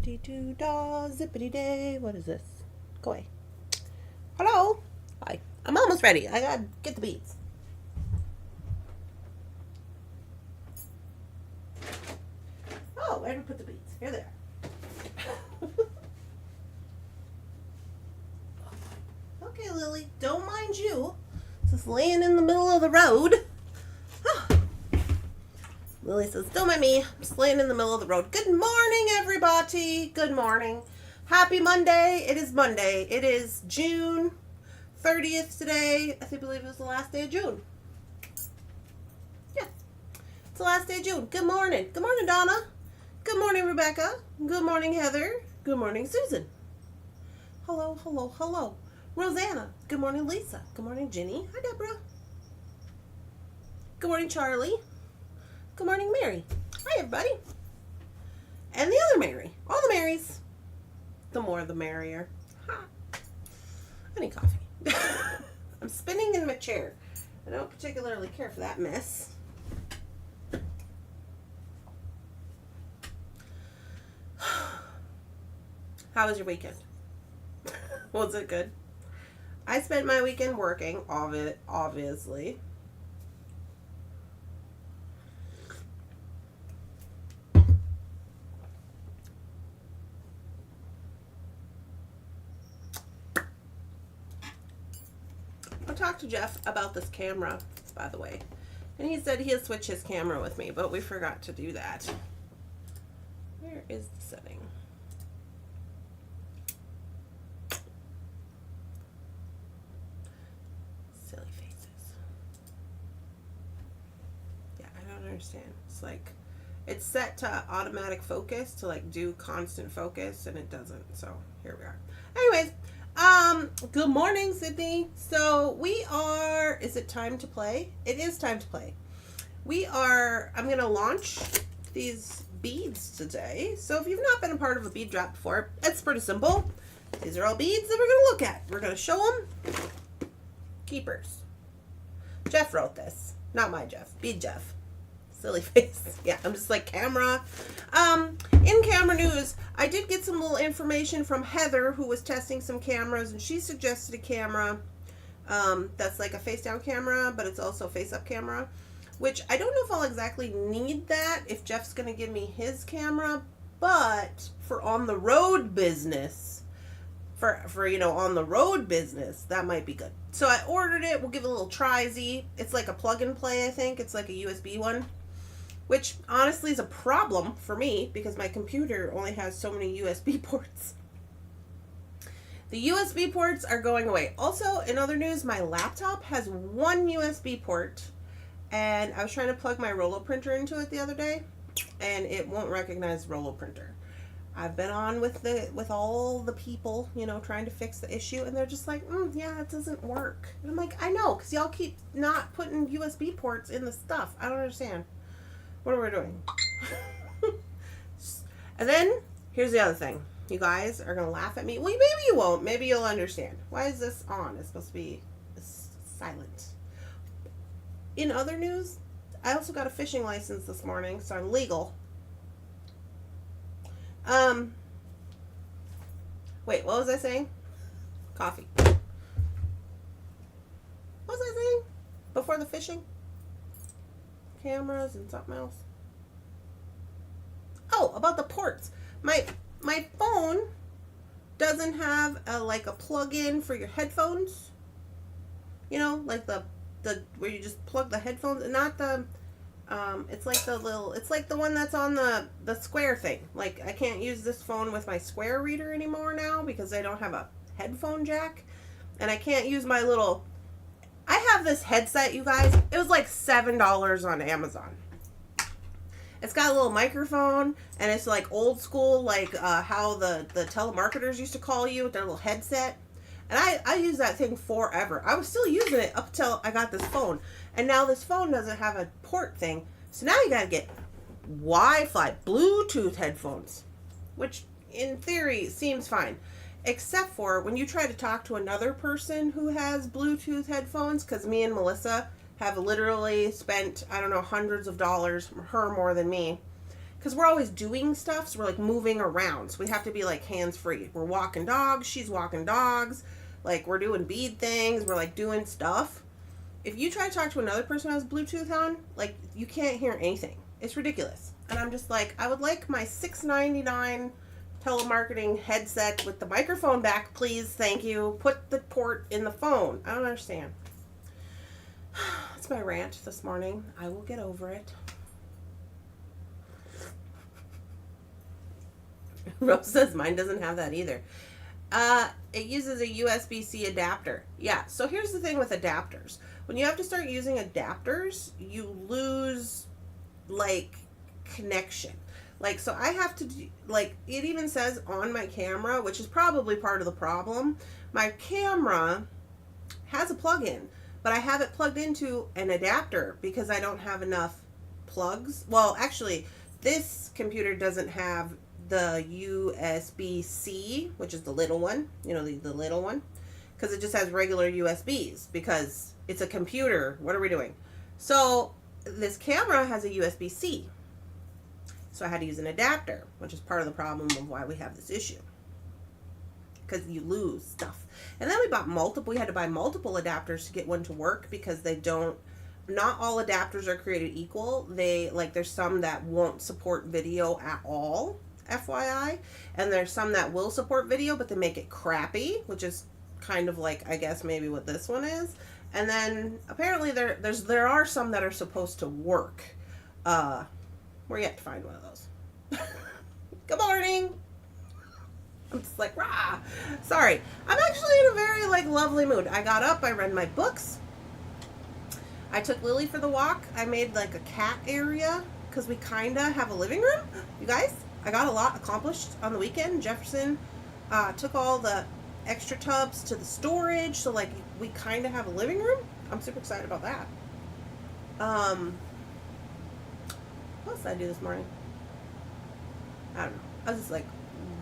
Zippity-doo-dah, zippity-day. What is this? Go away. Hello? Hi. I'm almost ready. I gotta get the beads. Oh, where did we put the beads? Here they are. Okay, Lily. Don't mind you. Just laying in the middle of the road. Lily says, don't mind me. I'm just laying in the middle of the road. Good morning, everybody. Good morning. Happy Monday. It is Monday. It is June 30th today. I believe it was the last day of June. Yeah. It's the last day of June. Good morning. Good morning, Donna. Good morning, Rebecca. Good morning, Heather. Good morning, Susan. Hello, hello, hello. Rosanna. Good morning, Lisa. Good morning, Ginny. Hi, Deborah. Good morning, Charlie. Good morning, Mary. Hi, everybody. And the other Mary. All the Marys. The more the merrier. Ha. I need coffee. I'm spinning in my chair. I don't particularly care for that mess. How was your weekend? Was it good? I spent my weekend working, obviously. I talked to Jeff about this camera, by the way, and he said he'll switch his camera with me, but we forgot to do that. Where is the setting? Silly faces. Yeah, I don't understand. It's like, it's set to automatic focus to like do constant focus, and it doesn't. So here we are. Anyways, good morning, Sydney. So we are, is it time to play? It is time to play. I'm going to launch these beads today. So if you've not been a part of a bead drop before, it's pretty simple. These are all beads that we're going to look at. We're going to show them. Keepers. Jeff wrote this. Not my Jeff. Bead Jeff. Silly face. Yeah, I'm just like camera. In camera news, I did get some little information from Heather, who was testing some cameras, and she suggested a camera that's like a face down camera, but it's also a face up camera, which I don't know if I'll exactly need that if Jeff's going to give me his camera, but for on the road business, for you know, on the road business, that might be good. So I ordered it. We'll give it a little try-z. It's like a plug and play, I think. It's like a USB one, which honestly is a problem for me because my computer only has so many USB ports. The USB ports are going away. Also, in other news, my laptop has one USB port, and I was trying to plug my Rollo printer into it the other day, and it won't recognize Rollo printer. I've been on with all the people, you know, trying to fix the issue, and they're just like, yeah, it doesn't work. And I'm like, I know, because y'all keep not putting USB ports in the stuff. I don't understand. What are we doing? And then, here's the other thing. You guys are going to laugh at me. Well, maybe you won't. Maybe you'll understand. Why is this on? It's supposed to be silent. In other news, I also got a fishing license this morning, so I'm legal. Wait, what was I saying? Coffee. What was I saying? Before the fishing? Cameras and something else. Oh, about the ports. My phone doesn't have like a plug-in for your headphones. You know, like the where you just plug the headphones, and not the it's like the little, it's like the one that's on the square thing. Like, I can't use this phone with my square reader anymore now because I don't have a headphone jack, and I can't use my little, I have this headset, you guys. It was like $7 on Amazon. It's got a little microphone, and it's like old school, like how the telemarketers used to call you with their little headset. And I used that thing forever. I was still using it up till I got this phone. And now this phone doesn't have a port thing. So now you gotta get Wi-Fi, Bluetooth headphones, which in theory seems fine. Except for when you try to talk to another person who has Bluetooth headphones, because me and Melissa have literally spent, I don't know, hundreds of dollars, her more than me, because we're always doing stuff, so we're like moving around, so we have to be like hands free. We're walking dogs, she's walking dogs, like we're doing bead things, we're like doing stuff. If you try to talk to another person who has Bluetooth on, like you can't hear anything. It's ridiculous. And I'm just like, I would like my $6.99 telemarketing headset with the microphone back, please. Thank you. Put the port in the phone. I don't understand. It's my rant this morning. I will get over it. Rose says mine doesn't have that either. It uses a USB-C adapter. Yeah, so here's the thing with adapters. When you have to start using adapters, you lose, like, connection. Like, so I have to, like, it even says on my camera, which is probably part of the problem, my camera has a plug-in, but I have it plugged into an adapter because I don't have enough plugs. Well, actually, this computer doesn't have the USB-C, which is the little one, you know, the little one, because it just has regular USBs because it's a computer. What are we doing? So this camera has a USB-C. So I had to use an adapter, which is part of the problem of why we have this issue. Because you lose stuff. And then we had to buy multiple adapters to get one to work because not all adapters are created equal. There's some that won't support video at all, FYI. And there's some that will support video, but they make it crappy, which is kind of like, I guess, maybe what this one is. And then apparently there are some that are supposed to work. We're yet to find one of those. Good morning. I'm just like, rah. Sorry. I'm actually in a very, like, lovely mood. I got up. I read my books. I took Lily for the walk. I made, like, a cat area because we kind of have a living room. You guys, I got a lot accomplished on the weekend. Jefferson took all the extra tubs to the storage. So, like, we kind of have a living room. I'm super excited about that. What else did I do this morning? I don't know. I was just like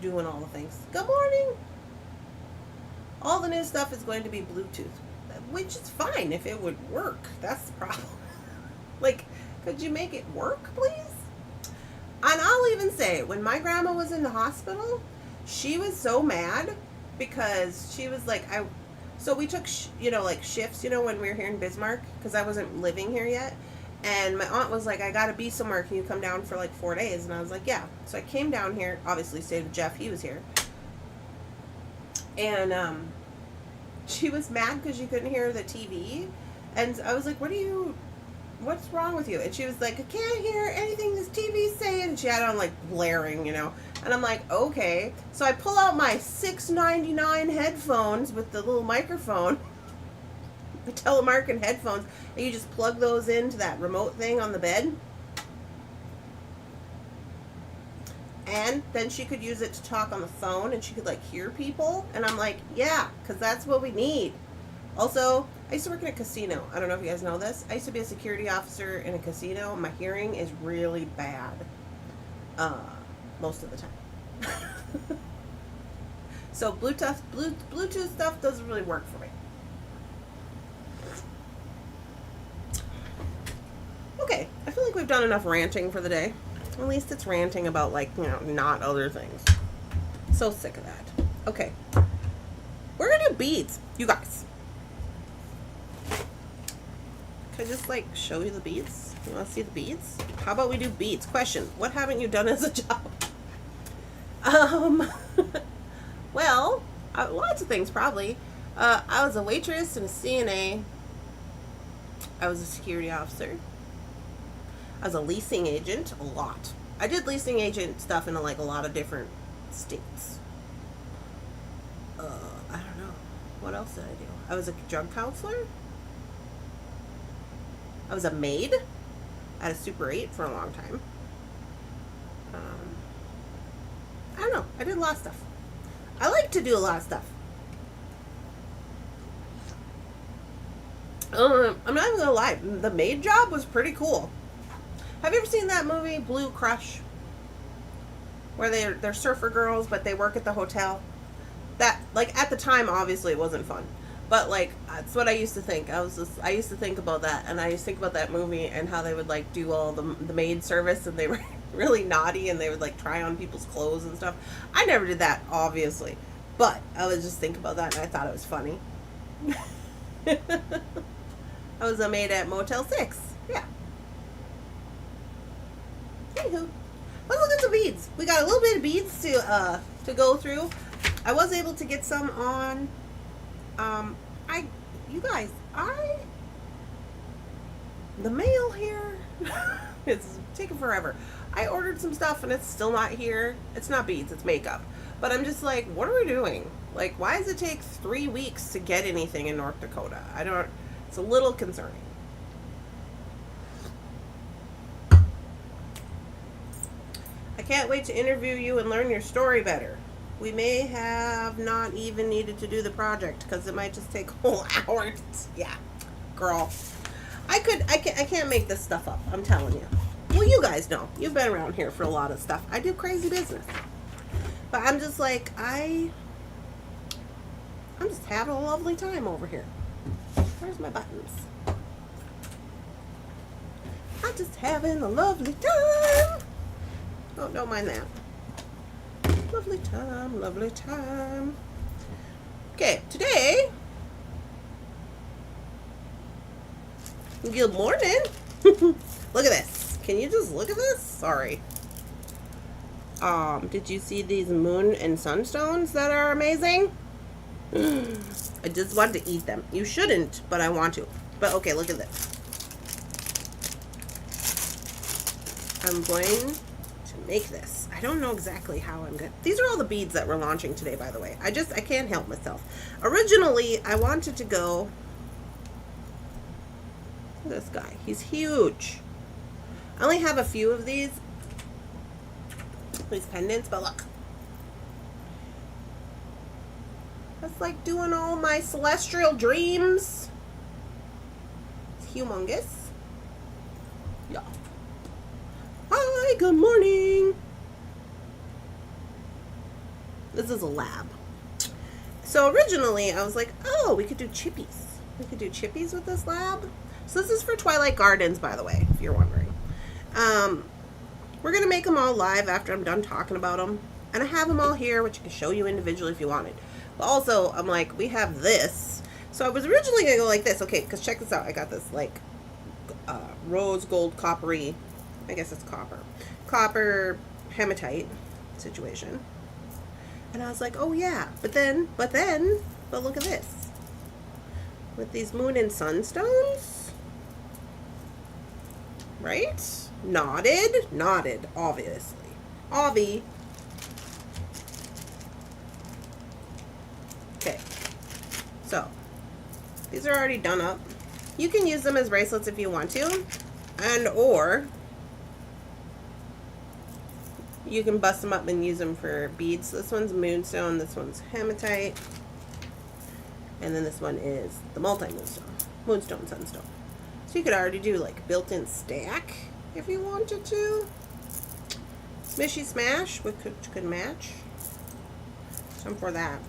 doing all the things. Good morning. All the new stuff is going to be Bluetooth, which is fine if it would work. That's the problem. Like, could you make it work, please? And I'll even say, when my grandma was in the hospital, she was so mad because she was like, so we took, like shifts, when we were here in Bismarck, because I wasn't living here yet. And my aunt was like, I gotta be somewhere. Can you come down for like 4 days? And I was like, yeah. So I came down here, obviously stayed with Jeff. He was here. And she was mad because she couldn't hear the TV. And I was like, what's wrong with you? And she was like, I can't hear anything this TV's saying. And she had on like blaring, And I'm like, okay. So I pull out my $6.99 headphones with the little microphone. The telemarketing headphones, and you just plug those into that remote thing on the bed. And then she could use it to talk on the phone, and she could like hear people. And I'm like, yeah, because that's what we need. Also, I used to work in a casino. I don't know if you guys know this. I used to be a security officer in a casino. My hearing is really bad most of the time. So Bluetooth stuff doesn't really work for me. Okay, I feel like we've done enough ranting for the day. At least it's ranting about, like, not other things. So sick of that. Okay. We're gonna do beads, you guys. Can I just, like, show you the beads? You wanna see the beads? How about we do beads? Question, what haven't you done as a job? Well, lots of things, probably. I was a waitress and a CNA. I was a security officer. I was a leasing agent, a lot. I did leasing agent stuff in like a lot of different states. I don't know. What else did I do? I was a drug counselor. I was a maid at a Super 8 for a long time. I don't know. I did a lot of stuff. I like to do a lot of stuff. I'm not even gonna lie. The maid job was pretty cool. Have you ever seen that movie, Blue Crush? Where they're surfer girls, but they work at the hotel? That, like, at the time, obviously, it wasn't fun. But, like, that's what I used to think. I used to think about that, and I used to think about that movie and how they would, like, do all the maid service, and they were really naughty and they would like try on people's clothes and stuff. I never did that, obviously. But I was just thinking about that and I thought it was funny. I was a maid at Motel 6. Yeah. Anywho, let's look at some beads. We got a little bit of beads to go through. I was able to get some on the mail here it's taking forever. I ordered some stuff and it's still not here. It's not beads, it's makeup. But I'm just like, what are we doing? Like, why does it take 3 weeks to get anything in North Dakota? It's a little concerning. I can't wait to interview you and learn your story better. We may have not even needed to do the project because it might just take a whole hour. Yeah, girl. I can't make this stuff up. I'm telling you. Well, you guys know. You've been around here for a lot of stuff. I do crazy business. But I'm just like, I'm just having a lovely time over here. Where's my buttons? I'm just having a lovely time. Oh, don't mind that. Lovely time, lovely time. Okay, today, good morning. Look at this. Can you just look at this? Sorry. Did you see these moon and sunstones that are amazing? I just wanted to eat them. You shouldn't, but I want to. But okay, look at this. I'm going to make this. I don't know exactly how I'm going. These are all the beads that we're launching today, by the way. I can't help myself. Originally, I wanted to go. Look at this guy. He's huge. I only have a few of these pendants, but look. That's like doing all my celestial dreams. It's humongous. Yeah. Hi, good morning. This is a lab. So originally I was like, oh, we could do chippies. We could do chippies with this lab. So this is for Twilight Gardens, by the way, if you're wondering. We're going to make them all live after I'm done talking about them. And I have them all here, which I can show you individually if you wanted. But also, I'm like, we have this. So I was originally going to go like this. Okay, because check this out. I got this, like, rose gold coppery, I guess it's copper hematite situation. And I was like, oh yeah. But look at this. With these moon and sunstones. Right? Knotted, obviously. Obvi. Okay. So, these are already done up. You can use them as bracelets if you want to. Or you can bust them up and use them for beads. This one's moonstone, this one's hematite. And then this one is the multi-moonstone. Moonstone, sunstone. So you could already do like built-in stack if you wanted to. Smishy smash, which could match. So I'm for that.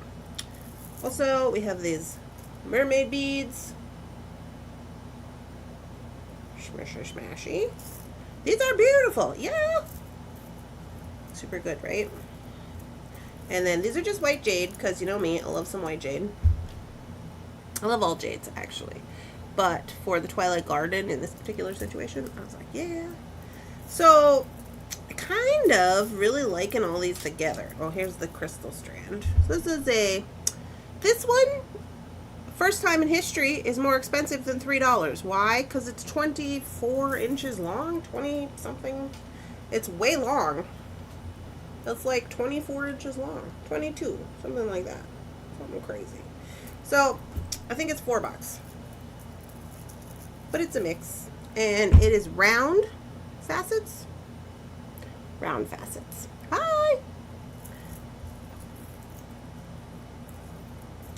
Also, we have these mermaid beads. Smishy smashy. These are beautiful. Yeah. Super good, right? And then these are just white jade, because you know me, I love some white jade. I love all jades, actually. But for the Twilight Garden, in this particular situation, I was like, yeah. So, I kind of really liking all these together. Oh, here's the crystal strand. So this one, first time in history, is more expensive than $3. Why? Because it's 24 inches long, 20 something. It's way long. It's like 24 inches long, 22, something like that. Something crazy. So, I think it's $4. But it's a mix. And it is round facets. Round facets. Hi!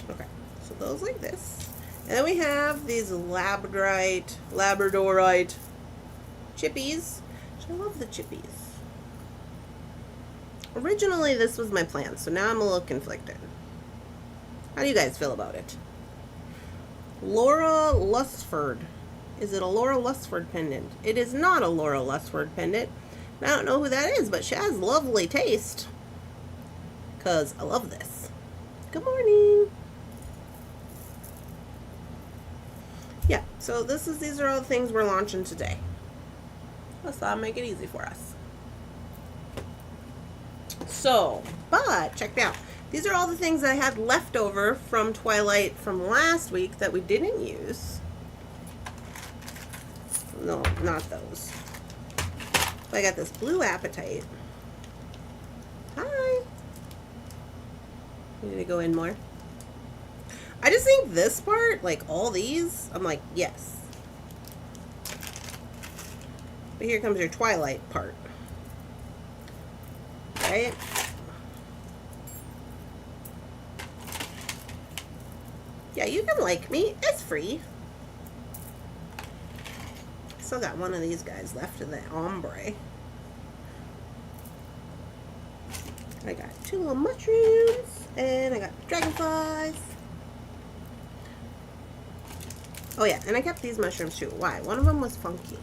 Okay, so those like this. And then we have these labradorite chippies. I love the chippies. Originally, this was my plan, so now I'm a little conflicted. How do you guys feel about it? Laura Lusford. Is it a Laura Lusford pendant? It is not a Laura Lusford pendant. I don't know who that is, but she has lovely taste. Because I love this. Good morning. Yeah, so these are all the things we're launching today. Let's make it easy for us. So, but check it out. These are all the things I had left over from Twilight from last week that we didn't use. No, not those. I got this blue apatite. Hi. You need to go in more. I just think this part, like all these, I'm like, yes. But here comes your Twilight part. Right? Yeah, you can like me. It's free. Still got one of these guys left of the ombre. I got 2 little mushrooms, and I got dragonflies. Oh yeah, and I kept these mushrooms too. Why? One of them was funky.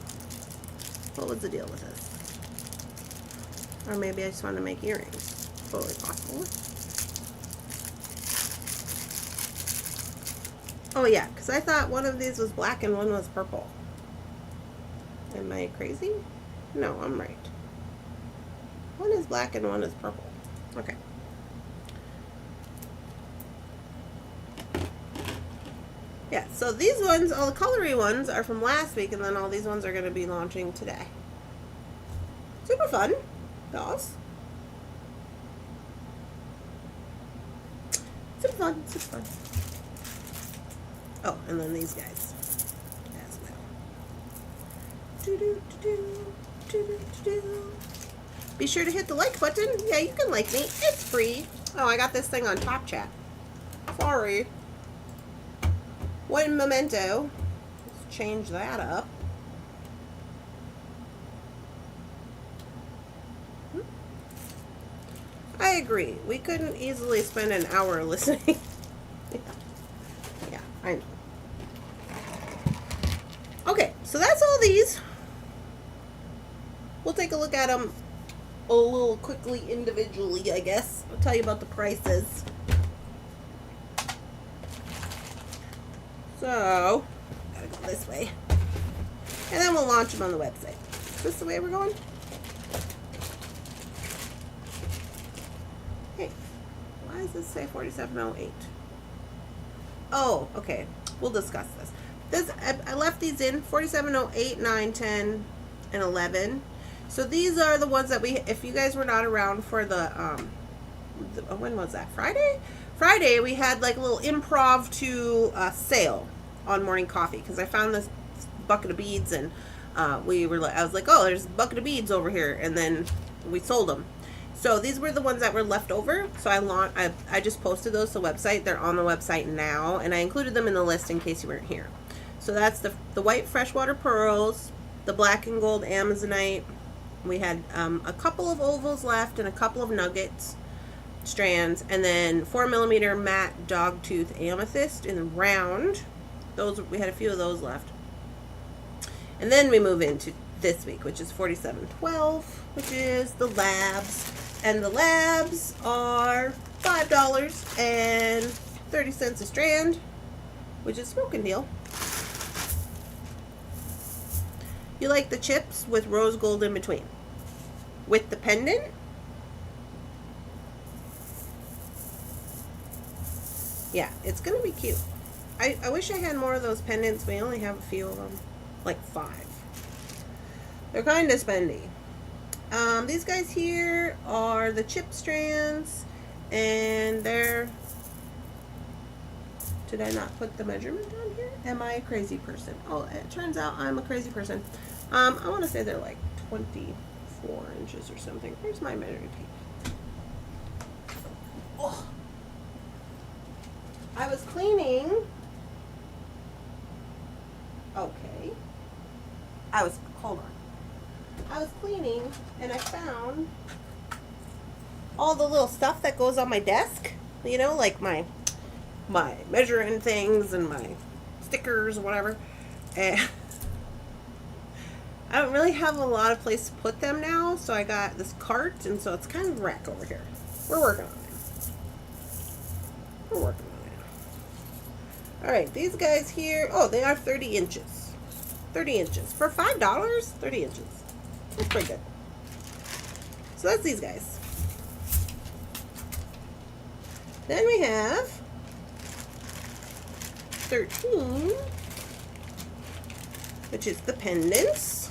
What was the deal with this? Or maybe I just wanted to make earrings. Totally possible. Oh yeah, because I thought one of these was black and one was purple. Am I crazy? No, I'm right. One is black and one is purple. Okay. Yeah, so these ones, all the colory ones, are from last week, and then all these ones are going to be launching today. Super fun, dolls. Super fun, super fun. Oh, and then these guys as well. Be sure to hit the like button. Yeah, you can like me. It's free. Oh, I got this thing on Top Chat. Sorry. One memento. Let's change that up. I agree. We couldn't easily spend an hour listening. Yeah, I know. Okay, so that's all these. We'll take a look at them a little quickly individually, I guess. I'll tell you about the prices. So, gotta go this way. And then we'll launch them on the website. Is this the way we're going? Hey, why does this say 4708? Oh, okay. We'll discuss this. I left these in 4708, 9, 10, and 11. So these are the ones that if you guys were not around for the when was that? Friday? Friday we had like a little improv to sale on Morning Coffee because I found this bucket of beads and I was like, oh, there's a bucket of beads over here, and then we sold them. So these were the ones that were left over. So I just posted those to the website. They're on the website now, and I included them in the list in case you weren't here. So that's the white freshwater pearls, the black and gold amazonite. We had a couple of ovals left and a couple of nuggets strands, and then 4mm matte dogtooth amethyst in the round. We had a few of those left. And then we move into this week, which is 4712, which is the labs. And the labs are $5.30 a strand, which is a smoking deal. You like the chips with rose gold in between. With the pendant. Yeah, it's going to be cute. I wish I had more of those pendants. We only have a few of them. Like 5. They're kind of spendy. These guys here are the chip strands. And they're... Did I not put the measurement on here? Am I a crazy person? Oh, it turns out I'm a crazy person. I want to say they're like 24 inches or something. Where's my measuring tape? Oh. I was cleaning. Okay. Hold on. I was cleaning and I found all the little stuff that goes on my desk. You know, like my measuring things and my stickers or whatever. And I don't really have a lot of place to put them now, so I got this cart, and so it's kind of a wreck over here. We're working on it. We're working on it. Alright, these guys here, oh, they are 30 inches. 30 inches. For $5, 30 inches. That's pretty good. So that's these guys. Then we have 13, which is the pendants.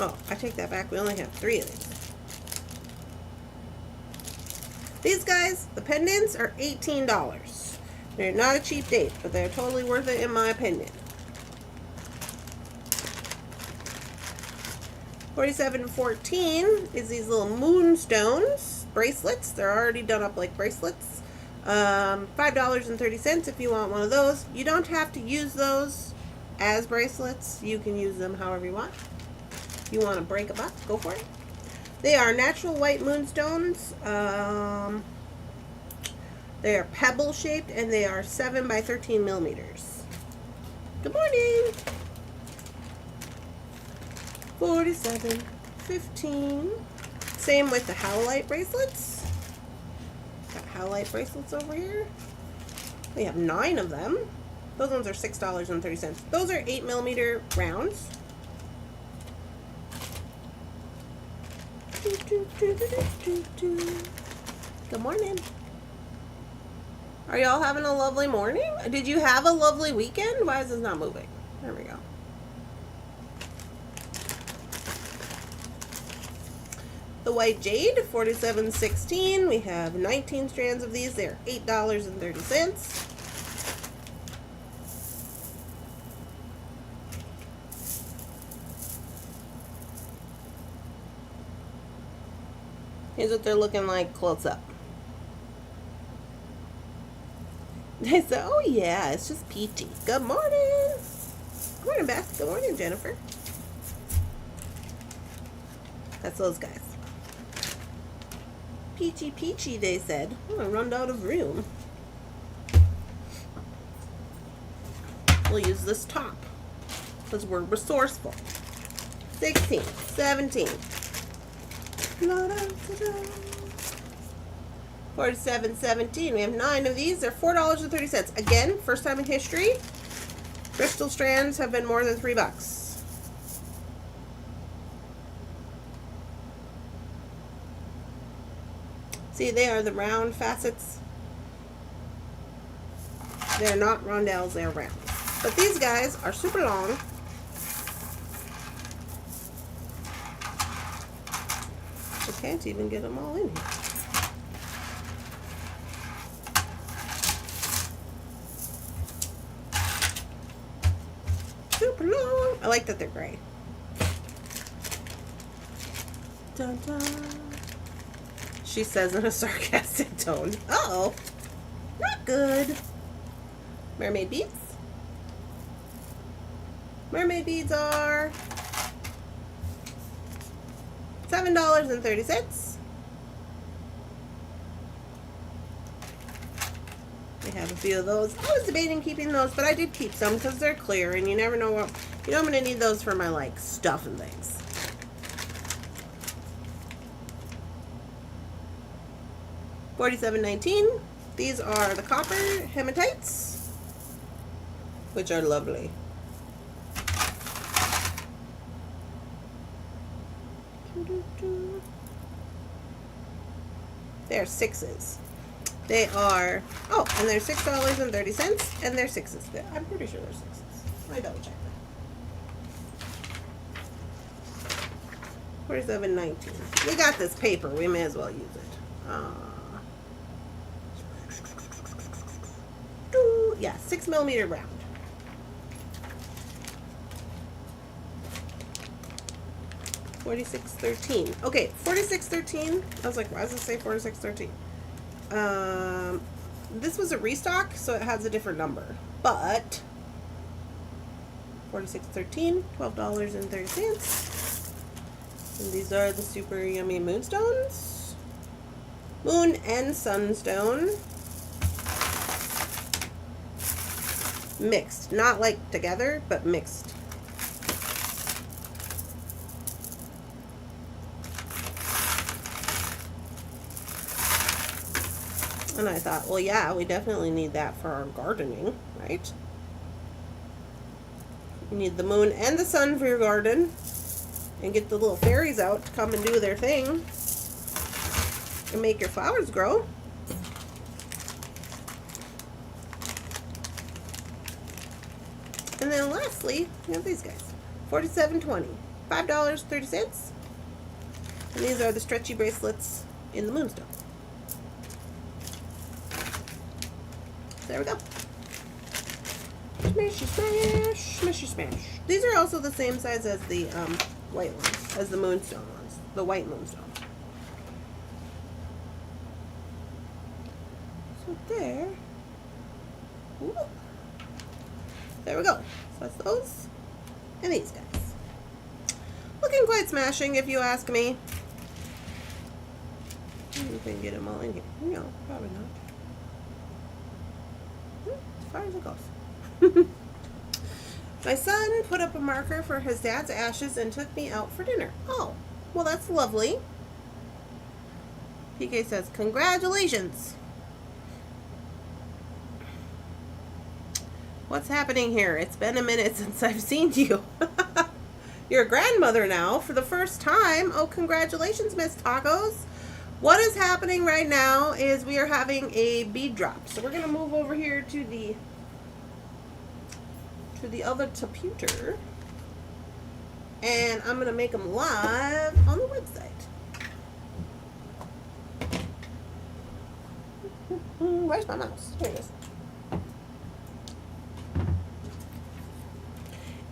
Oh, I take that back. We only have 3 of these. These guys, the pendants, are $18. They're not a cheap date, but they're totally worth it in my opinion. $47.14 is these little moonstones bracelets. They're already done up like bracelets. $5.30 if you want one of those. You don't have to use those as bracelets. You can use them however you want. If you want to break a buck, go for it. They are natural white moonstones. They are pebble shaped and they are 7 by 13 millimeters. Good morning. $47.15. Same with the howlite bracelets. Got howlite bracelets over here. We have 9 of them. Those ones are $6.30. Those are 8 millimeter rounds. Good morning. Are y'all having a lovely morning? Did you have a lovely weekend? Why is this not moving? There we go. The white jade, $47.16. We have 19 strands of these. They're $8.30. Here's what they're looking like close up. They said, oh yeah, it's just peachy. Good morning. Good morning, Beth. Good morning, Jennifer. That's those guys. Peachy peachy, they said. Oh, I run out of room. We'll use this top because we're resourceful. 16, 17. $47.17. We have 9 of these. They're $4.30. Again, first time in history, crystal strands have been more than $3. See, they are the round facets. They're not rondelles, they're round. But these guys are super long. I can't even get them all in here. Super long. I like that they're gray. Dun, dun. She says in a sarcastic tone. Uh-oh. Not good. Mermaid beads. Mermaid beads are $7.30. We have a few of those. I was debating keeping those, but I did keep some because they're clear and you never know what, you know, I'm going to need those for my like stuff and things. $47.19. These are the copper hematites, which are lovely. They're 6s. They are, oh, and they're $6.30, and they're 6s. I'm pretty sure they're 6s. Let me double check that. $47.19. We got this paper. We may as well use it. Yeah, 6 millimeter round. $46.13. Okay, $46.13. I was like, why does it say $46.13? This was a restock, so it has a different number. But $46.13, $12.30. And these are the super yummy moonstones. Moon and sunstone. mixed. Not like together, but mixed. And I thought, well, yeah, we definitely need that for our gardening, right? You need the moon and the sun for your garden. And get the little fairies out to come and do their thing. And make your flowers grow. And then lastly, we have these guys. $47.20. $5.30. And these are the stretchy bracelets in the moonstone. There we go. Smashy smash, smashy smash. These are also the same size as the white ones, as the moonstone ones, the white moonstone. So there. Ooh. There we go. So that's those and these guys. Looking quite smashing, if you ask me. You can get them all in here. No, probably not. As far as it goes. My son put up a marker for his dad's ashes and took me out for dinner. Oh, well, that's lovely. PK says, congratulations. What's happening here? It's been a minute since I've seen you. You're a grandmother now for the first time. Oh, congratulations, Miss Tacos. What is happening right now is we are having a bead drop. So we're going to move over here to the other computer. And I'm going to make them live on the website. Where's my mouse? Here it is.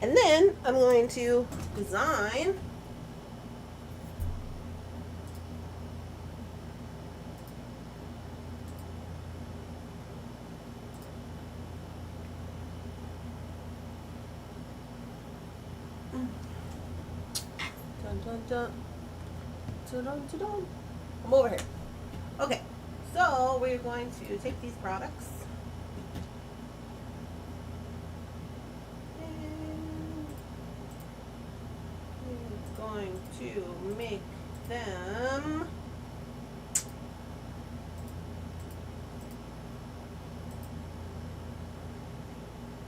And then I'm going to design I'm over here. Okay, so we're going to take these products and we're going to make them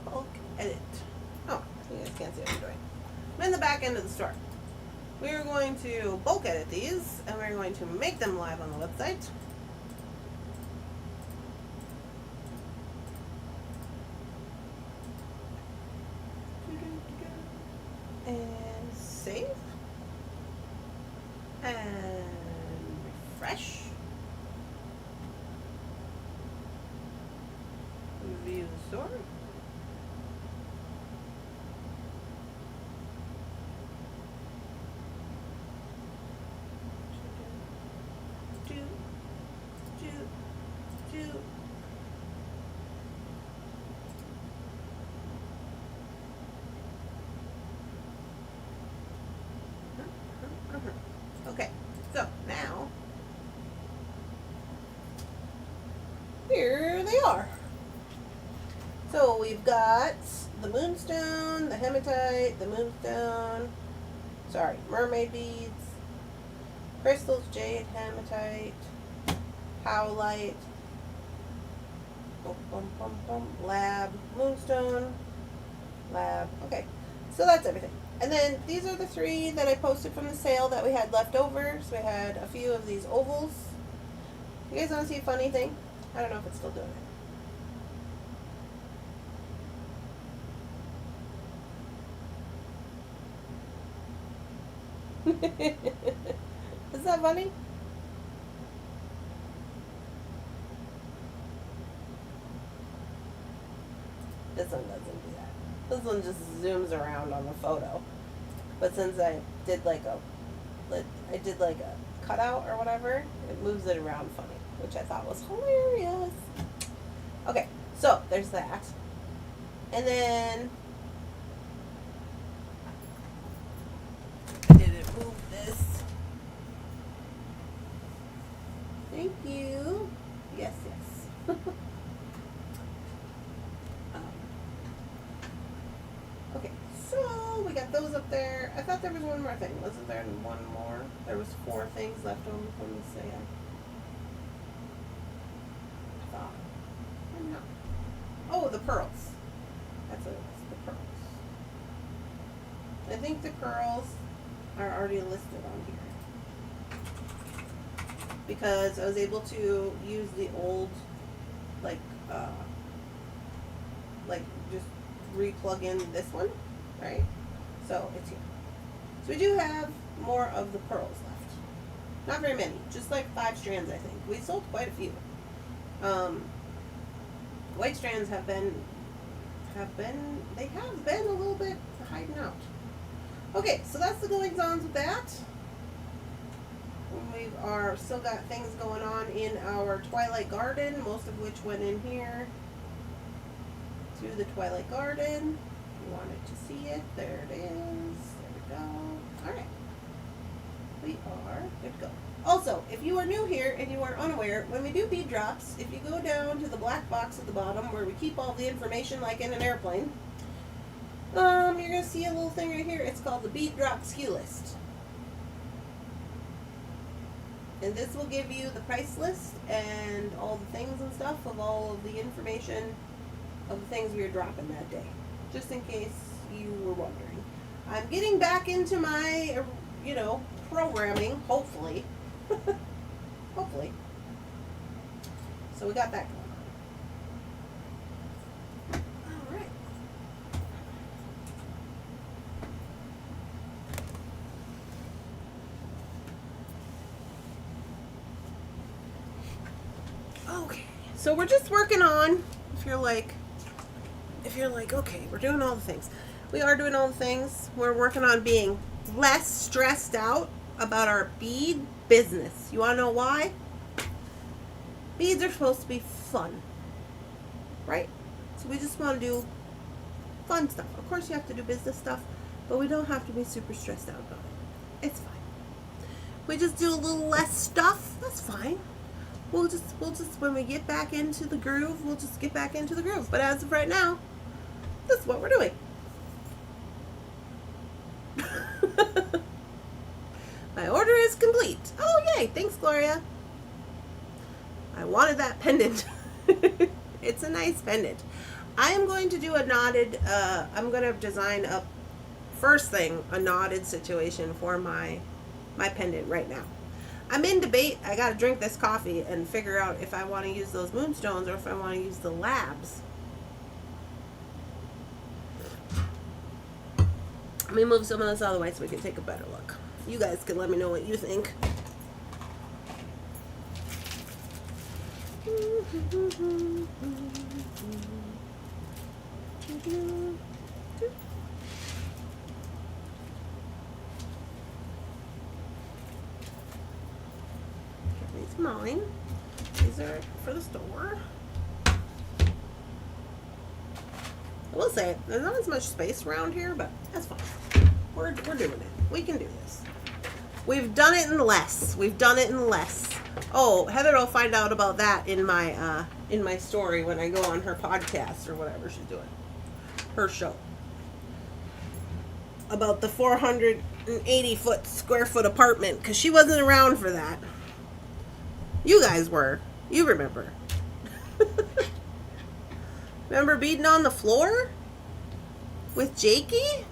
bulk edit. Oh, you guys can't see what I'm doing. I'm in the back end of the store. We're going to bulk edit these, and we're going to make them live on the website. And save. And refresh. View the store. Okay, so now here they are. So we've got the moonstone, the hematite, the moonstone, sorry, mermaid beads, crystals, jade, hematite, howlite, lab, moonstone, lab. Okay, so that's everything. And then these are the 3 that I posted from the sale that we had left over. So we had a few of these ovals. You guys want to see a funny thing? I don't know if it's still doing it. Is that funny? This one doesn't do that. This one just zooms around on the photo. But since I did like a cutout or whatever, it moves it around funny, which I thought was hilarious. Okay, so there's that. And then I didn't move this. Thank you. Yes, yes. Okay, so we got those up there. I thought there was one more thing. Wasn't there one more? There was 4 things left over from the sale. I thought. Or not. Oh, the pearls. That's it. It's the pearls. I think the pearls are already listed on here. Because I was able to use the old, like just re-plug in this one, right? So it's here. So we do have more of the pearls left. Not very many, just like 5 strands, I think. We sold quite a few. White strands have been a little bit hiding out. Okay, so that's the goings-ons with that. We are still got things going on in our Twilight Garden, most of which went in here to the Twilight Garden. If you wanted to see it, there it is. There we go. Alright. We are good to go. Also, if you are new here and you are unaware, when we do bead drops, if you go down to the black box at the bottom where we keep all the information like in an airplane, you're going to see a little thing right here. It's called the Bead Drop SKU List. And this will give you the price list and all the things and stuff of all of the information of the things we are dropping that day. Just in case you were wondering. I'm getting back into my, programming, hopefully. Hopefully. So we got that going on. Alright. Okay, so we're just working on, if you're like, okay, we're doing all the things. We are doing all the things. We're working on being less stressed out about our bead business. You want to know why? Beads are supposed to be fun, right? So we just want to do fun stuff. Of course you have to do business stuff, but we don't have to be super stressed out about it. It's fine. We just do a little less stuff. That's fine. We'll just when we get back into the groove, we'll just get back into the groove. But as of right now, this is what we're doing. My order is complete. Oh, yay. Thanks, Gloria. I wanted that pendant. It's a nice pendant. I am going to do a knotted, I'm going to design up, first thing, a knotted situation for my pendant right now. I'm in debate. I got to drink this coffee and figure out if I want to use those moonstones or if I want to use the labs. Let me move some of this out of the way so we can take a better look. You guys can let me know what you think. These are mine. These are for the store. I will say, there's not as much space around here, but that's fine. We're doing it. We can do this. We've done it in less. We've done it in less. Oh, Heather will find out about that in my story when I go on her podcast or whatever she's doing. Her show. About the 480 square foot apartment, because she wasn't around for that. You guys were. You remember. Remember beading on the floor? With Jakey?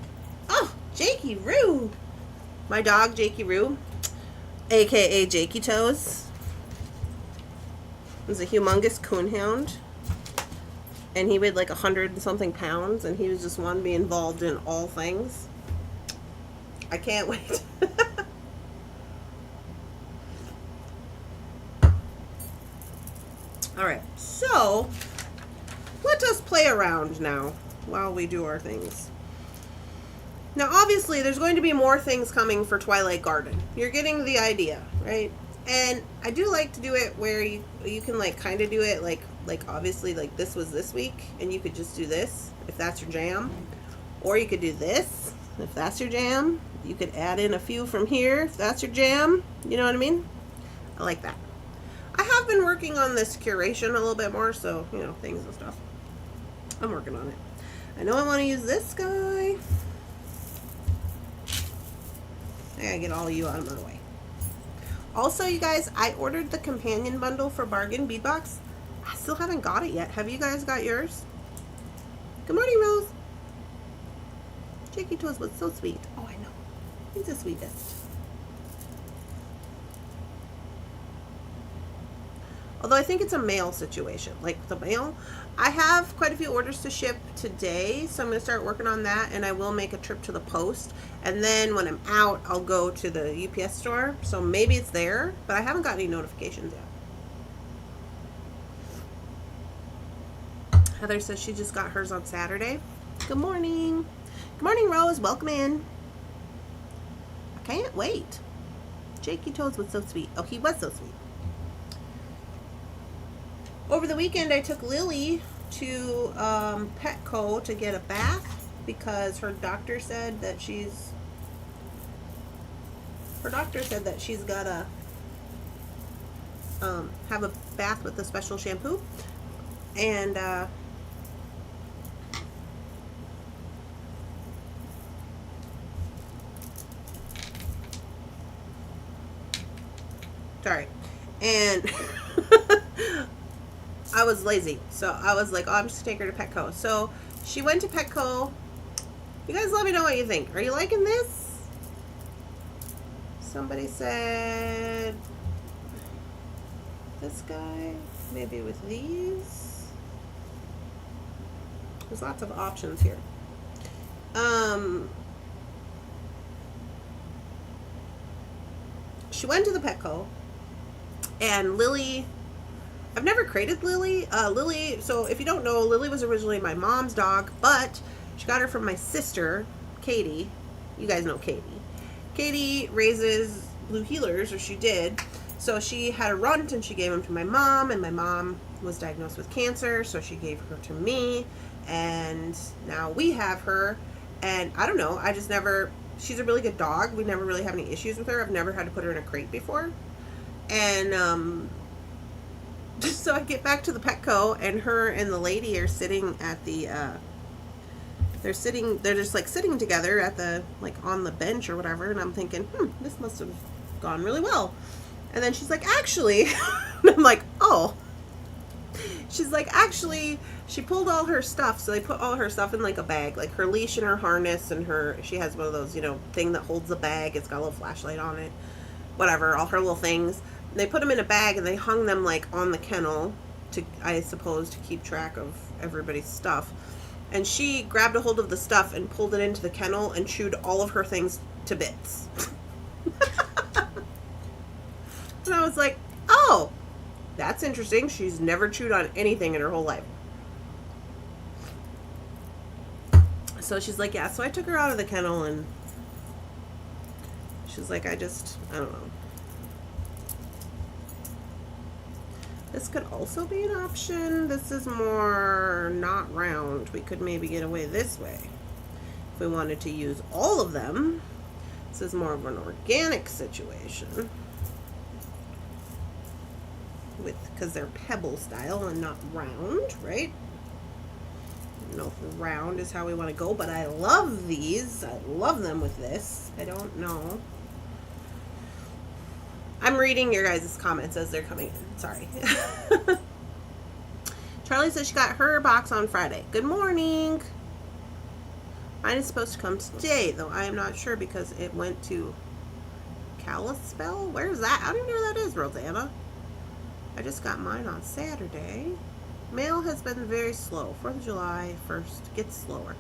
Oh, Jakey Roo. My dog, Jakey Roo, a.k.a. Jakey Toes, was a humongous coonhound. And he weighed like 100 and something pounds, and he was just one to be involved in all things. I can't wait. Alright, so let us play around now while we do our things. Now, obviously, there's going to be more things coming for Twilight Garden. You're getting the idea, right? And I do like to do it where you can, like, kind of do it, like obviously, like, this was this week, and you could just do this, if that's your jam. Or you could do this, if that's your jam. You could add in a few from here, if that's your jam. You know what I mean? I like that. I have been working on this curation a little bit more, so, things and stuff. I'm working on it. I know I want to use this guy. I gotta get all of you out of my way. Also, you guys, I ordered the companion bundle for Bargain Bead Box. I still haven't got it yet. Have you guys got yours? Good morning, Rose. Jakey Toes was so sweet. Oh, I know. He's the sweetest. Although I think it's a mail situation. Like the mail, I have quite a few orders to ship today, so I'm going to start working on that, and I will make a trip to the post. And then when I'm out, I'll go to the UPS store. So maybe it's there, but I haven't got any notifications yet. Heather says she just got hers on Saturday. Good morning. Good morning, Rose. Welcome in. I can't wait. Jakey Toes was so sweet. Oh, he was so sweet. Over the weekend, I took Lily to Petco to get a bath because her doctor said that she's got to have a bath with a special shampoo. And sorry. And I was lazy, so I was like, oh, I'm just going to take her to Petco. So she went to Petco. You guys let me know what you think. Are you liking this? Somebody said this guy, maybe with these. There's lots of options here. She went to the Petco, and Lily... I've never crated Lily. Lily, so if you don't know, Lily was originally my mom's dog, but she got her from my sister, Katie. You guys know Katie. Katie raises blue heelers, or she did. So she had a runt, and she gave him to my mom, and my mom was diagnosed with cancer, so she gave her to me, and now we have her, and I don't know, I just never, she's a really good dog. We never really have any issues with her. I've never had to put her in a crate before. And, so I get back to the Petco, and her and the lady are sitting at the, they're just like sitting together at the, like on the bench or whatever, and I'm thinking, this must have gone really well. And then she's like, actually, and I'm like, oh. She's like, actually, she pulled all her stuff, so they put all her stuff in like a bag, like her leash and her harness and she has one of those, thing that holds the bag, it's got a little flashlight on it, whatever, all her little things. They put them in a bag, and they hung them like on the kennel to, I suppose, to keep track of everybody's stuff. And she grabbed a hold of the stuff and pulled it into the kennel and chewed all of her things to bits. And I was like, oh, that's interesting. She's never chewed on anything in her whole life. So she's like, yeah, so I took her out of the kennel, and she's like, I don't know. This could also be an option. This is more not round. We could maybe get away this way if we wanted to use all of them. This is more of an organic situation because they're pebble style and not round, right? I don't know if round is how we want to go, but I love these. I love them with this. I don't know. I'm reading your guys' comments as they're coming in. Sorry. Charlie says she got her box on Friday. Good morning. Mine is supposed to come today, though I am not sure because it went to Kalispell. Where's that? I don't know where that is, Rosanna. I just got mine on Saturday. Mail has been very slow. 4th of July 1st gets slower.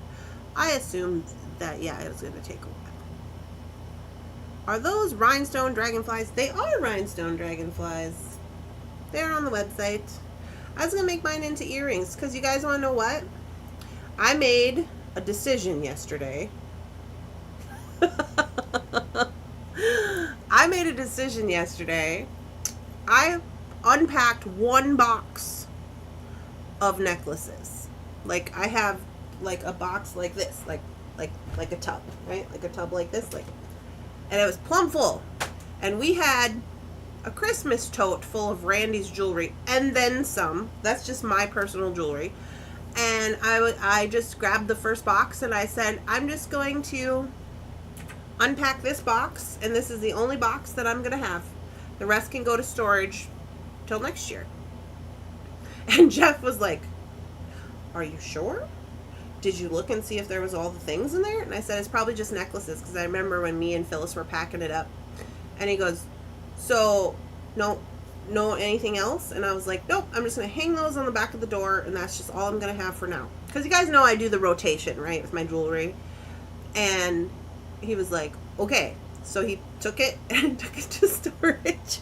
I assumed that, yeah, it was going to take a while. Are those rhinestone dragonflies? They are rhinestone dragonflies. They're on the website. I was going to make mine into earrings because you guys want to know what? I made a decision yesterday. I made a decision yesterday. I unpacked one box of necklaces. Like I have like a box like this, like a tub, right? Like a tub like this, like, and it was plumb full. And we had a Christmas tote full of Randee's jewelry and then some. That's just my personal jewelry. And I just grabbed the first box and I said, I'm just going to unpack this box, and this is the only box that I'm going to have. The rest can go to storage till next year. And Jeff was like, are you sure? Did you look and see if there was all the things in there? And I said, it's probably just necklaces, because I remember when me and Phyllis were packing it up. And he goes, so no anything else? And I was like, nope, I'm just going to hang those on the back of the door, and that's just all I'm going to have for now. Because you guys know I do the rotation, right, with my jewelry. And he was like, okay. So he took it and took it to storage.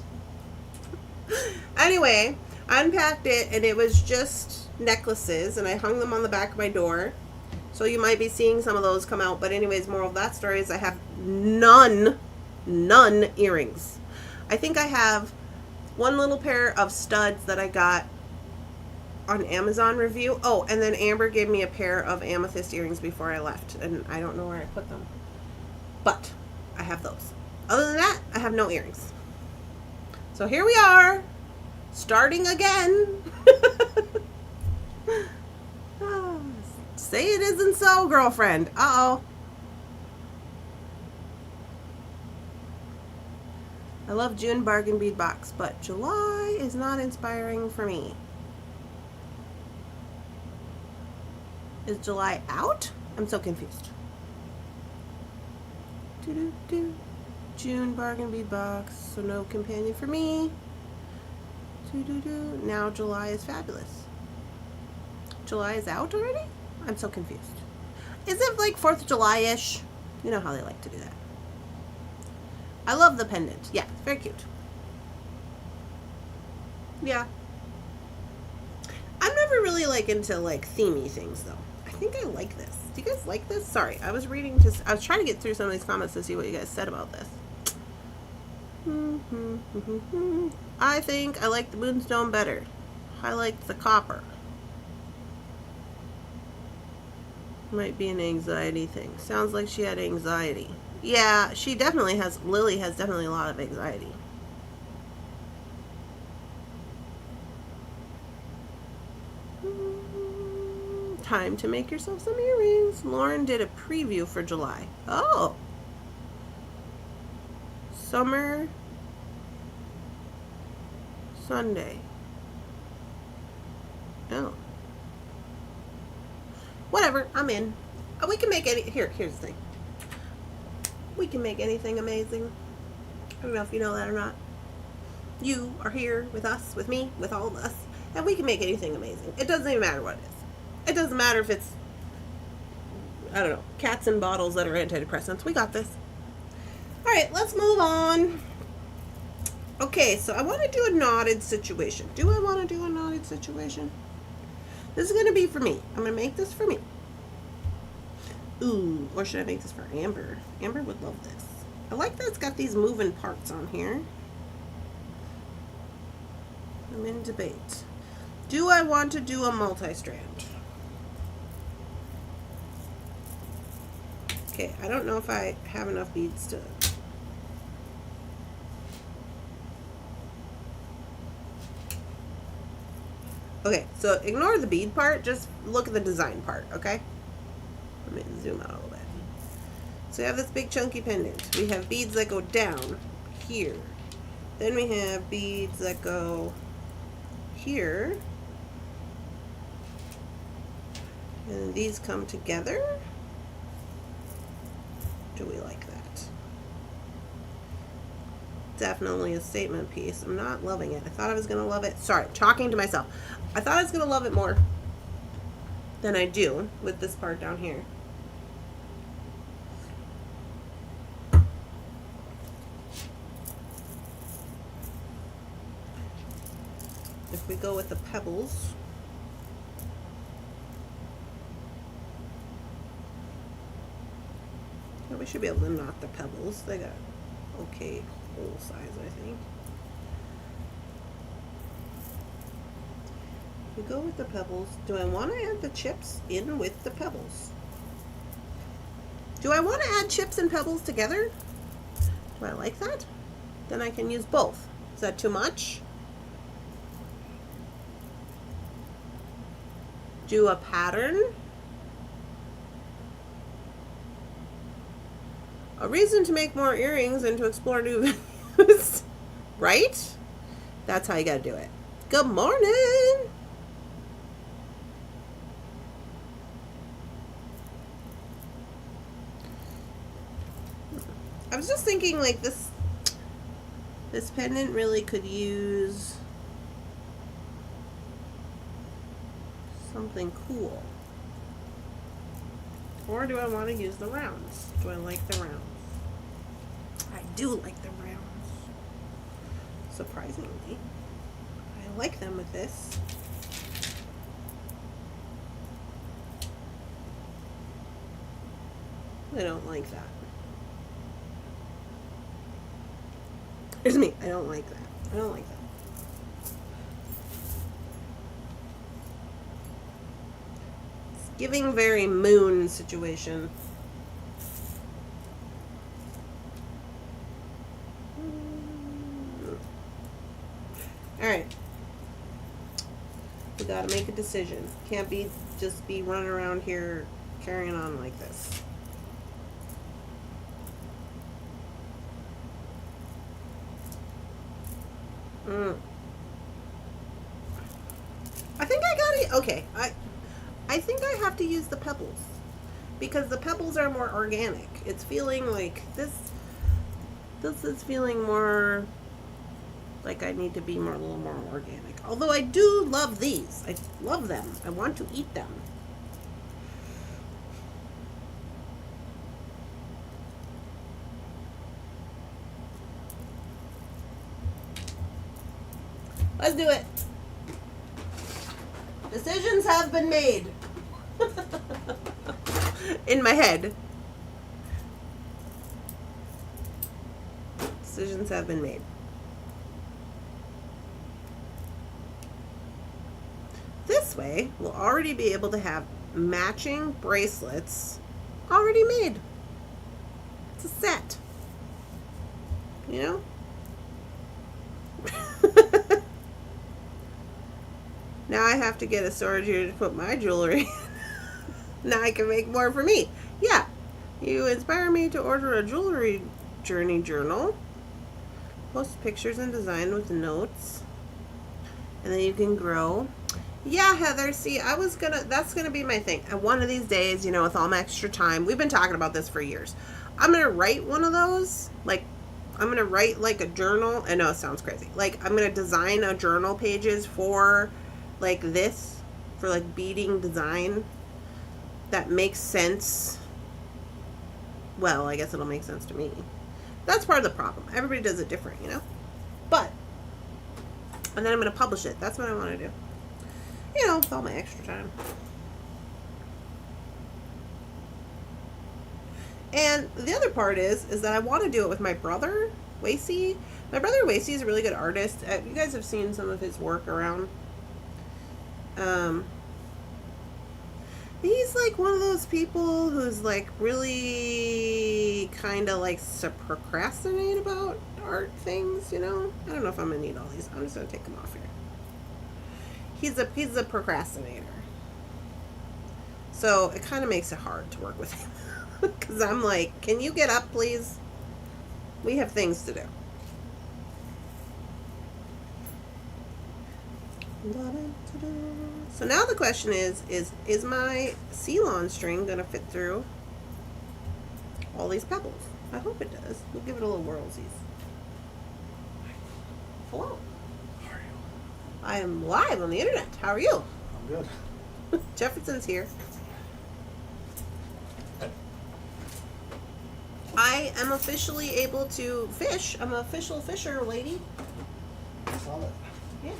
Anyway, I unpacked it, and it was just necklaces, and I hung them on the back of my door. So you might be seeing some of those come out. But anyways, moral of that story is I have none earrings. I think I have one little pair of studs that I got on Amazon review. Oh, and then Amber gave me a pair of amethyst earrings before I left, and I don't know where I put them. But I have those. Other than that, I have no earrings. So here we are, starting again. Oh, say it isn't so, girlfriend. Uh-oh. I love June bargain bead box, but July is not inspiring for me. Is July out? I'm so confused. Do-do-do. June bargain bead box, so no companion for me. Do-do-do. Now July is fabulous. July is out already? I'm so confused. Is it like 4th of July-ish? You know how they like to do that. I love the pendant. Yeah, very cute. Yeah. I'm never really like into like themey things though. I think I like this. Do you guys like this? Sorry, I was trying to get through some of these comments to see what you guys said about this. I think I like the moonstone better. Highlights the copper. Might be an anxiety thing. Sounds like she had anxiety. Yeah, she definitely has. Lily has definitely a lot of anxiety. Time to make yourself some earrings. Lauren did a preview for July. Oh. Summer Sunday. Oh. Whatever, I'm in. We can make any. Here's the thing. We can make anything amazing. I don't know if you know that or not. You are here with us, with me, with all of us, and we can make anything amazing. It doesn't even matter what it is. It doesn't matter if it's, I don't know, cats in bottles that are antidepressants. We got this. All right, let's move on. Okay, so I want to do a knotted situation. Do I want to do a knotted situation? This is going to be for me. I'm going to make this for me. Ooh, or should I make this for Amber? Amber would love this. I like that it's got these moving parts on here. I'm in debate. Do I want to do a multi-strand? Okay, I don't know if I have enough beads to... Okay, so ignore the bead part, just look at the design part, okay? Let me zoom out a little bit. So we have this big chunky pendant. We have beads that go down here. Then we have beads that go here. And these come together. Do we like that? Definitely a statement piece. I'm not loving it. I thought I was going to love it. Sorry, talking to myself. I thought I was going to love it more than I do with this part down here. If we go with the pebbles, we should be able to knot the pebbles. They got okay hole size, I think. We go with the pebbles. Do I want to add the chips in with the pebbles? Do I want to add chips and pebbles together? Do I like that? Then I can use both. Is that too much? do a pattern. A reason to make more earrings and to explore new venues. Right? That's how you gotta do it. Good morning! I was just thinking, like, this pendant really could use something cool. Or do I want to use the rounds? Do I like the rounds? I do like the rounds. Surprisingly. I like them with this. I don't like that. Here's me. I don't like that. I don't like that. It's giving very moon situation. Alright. We gotta make a decision. Can't be just be running around here carrying on like this. I think I got it. Okay, I think I have to use the pebbles because the pebbles are more organic. It's feeling like this is feeling more like I need to be a little more organic. Although I do love these. I love them. I want to eat them. Let's do it. Decisions have been made. In my head. Decisions have been made. This way, we'll already be able to have matching bracelets already made. It's a set. You know? Now I have to get a storage unit to put my jewelry in. Now I can make more for me. Yeah. You inspire me to order a jewelry journey journal. Post pictures and design with notes. And then you can grow. Yeah, Heather, see, that's gonna be my thing. And one of these days, you know, with all my extra time, we've been talking about this for years. I'm gonna write one of those, like, I'm gonna write like a journal. I know it sounds crazy. Like, I'm gonna design a journal pages for like this, for like beading design that makes sense. Well, I guess it'll make sense to me. That's part of the problem. Everybody does it different, you know? But, and then I'm gonna publish it. That's what I want to do. You know, with all my extra time. And the other part is that I want to do it with my brother, Wacy. My brother Wacy is a really good artist. You guys have seen some of his work around. He's like one of those people who's like really kind of likes to procrastinate about art things, you know? I don't know if I'm gonna need all these. I'm just gonna take them off here. He's a procrastinator. So it kind of makes it hard to work with him. Because I'm like, can you get up, please? We have things to do. So now the question is my Ceylon string going to fit through all these pebbles? I hope it does. We'll give it a little whirlsies. Hello. How are you? I am live on the internet. How are you? I'm good. Jefferson's here. I am officially able to fish. I'm an official fisher lady. I saw that. Yeah.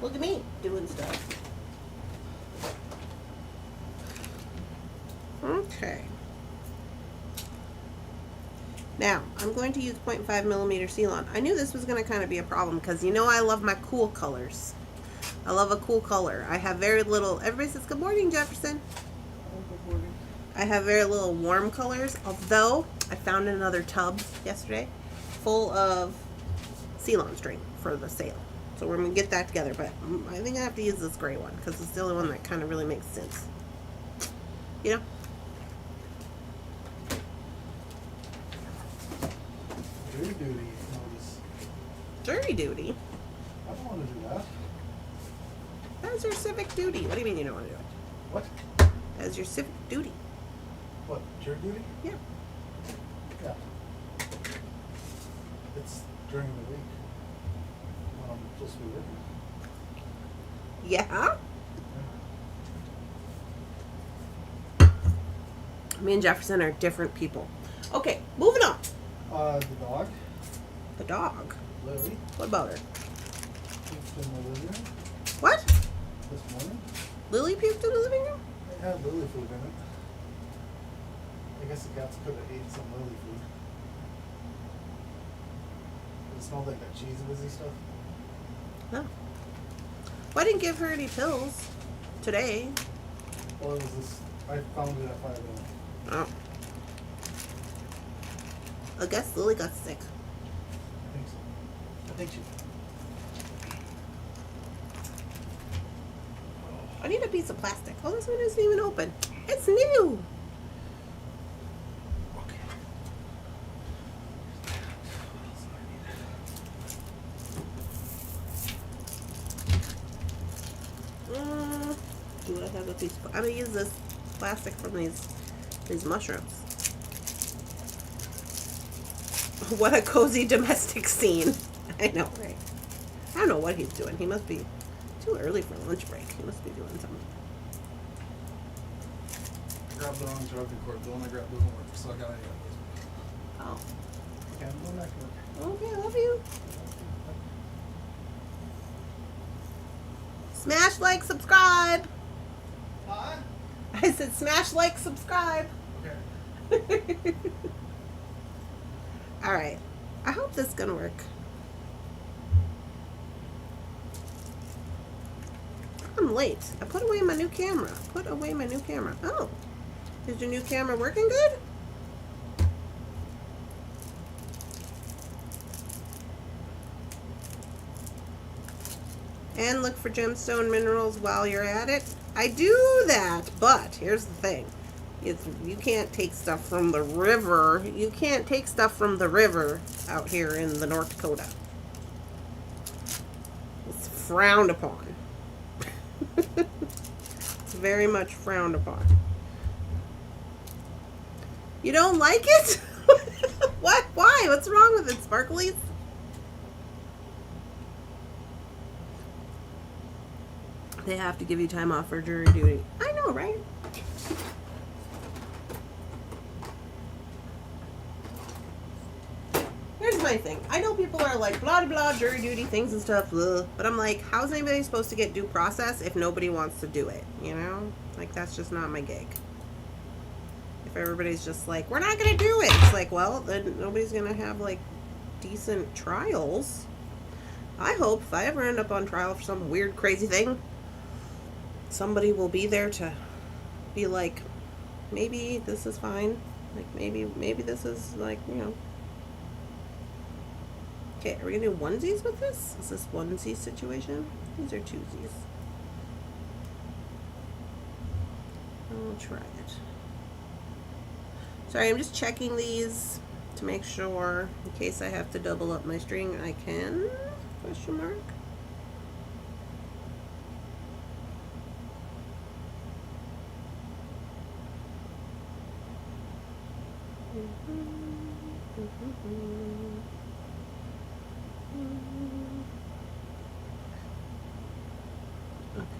Look at me doing stuff. Okay. Now, I'm going to use 0.5 millimeter Ceylon. I knew this was going to kind of be a problem because you know I love my cool colors. I love a cool color. I have very little... Everybody says, good morning, Jefferson. Good morning. I have very little warm colors, although I found another tub yesterday full of Ceylon string for the sale. So we're going to get that together. But I think I have to use this gray one because it's the only one that kind of really makes sense. You know? Jury duty, notice. Jury duty? I don't want to do that. That's your civic duty. What do you mean you don't want to do it? What? That's your civic duty. What? Jury duty? Yeah. Yeah. It's during the week when I'm supposed to be working. Yeah? Me and Jefferson are different people. Okay, moving on. The dog, The dog. Lily, What about her? puked in the living room What? this morning. Lily puked in the living room? It had lily food in it. I guess the cats could have ate some lily food. It smelled like that cheesy whizzy stuff. No. Well, I didn't give her any pills today. Well, it was this. I found it at 5 a.m. Oh. I guess Lily got sick. I think so. I think she. I need a piece of plastic. Oh, this one isn't even open. It's new. Okay. Do I have a piece of, I'm gonna use this plastic from these mushrooms. What a cozy domestic scene. I know, right? I don't know what he's doing. He must be too early for lunch break. He must be doing something. I grabbed the wrong drug cord. The one I grabbed doesn't work, so I gotta get this. Oh. Okay, I'm going back to work. Okay, I love you. Smash, like, subscribe. Huh? I said smash, like, subscribe. Okay. All right. I hope this is going to work. I'm late. I put away my new camera. Oh. Is your new camera working good? And look for gemstone minerals while you're at it. I do that, but here's the thing. You can't take stuff from the river. You can't take stuff from the river out here in the North Dakota. It's frowned upon. It's very much frowned upon. You don't like it? What? Why? What's wrong with it, sparklies? They have to give you time off for jury duty. I know, right? Here's my thing. I know people are like, blah, blah, blah, jury duty, things and stuff, blah. But I'm like, how's anybody supposed to get due process if nobody wants to do it? You know? Like, that's just not my gig. If everybody's just like, we're not going to do it. It's like, well, then nobody's going to have, like, decent trials. I hope if I ever end up on trial for some weird, crazy thing, somebody will be there to be like, maybe this is fine. Like, maybe this is, like, you know. Okay, are we going to do onesies with this? Is this onesie situation? These are twosies. I'll try it. Sorry, I'm just checking these to make sure in case I have to double up my string, I can? Question mark.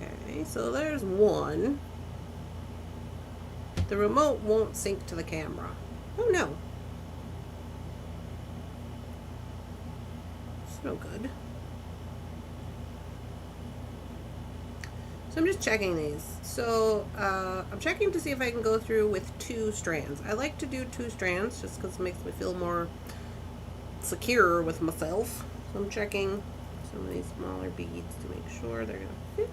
Okay, so there's one. The remote won't sync to the camera. Oh no. It's no good. So I'm just checking these. So I'm checking to see if I can go through with 2 strands. I like to do 2 strands just because it makes me feel more secure with myself. So I'm checking some of these smaller beads to make sure they're going to fit.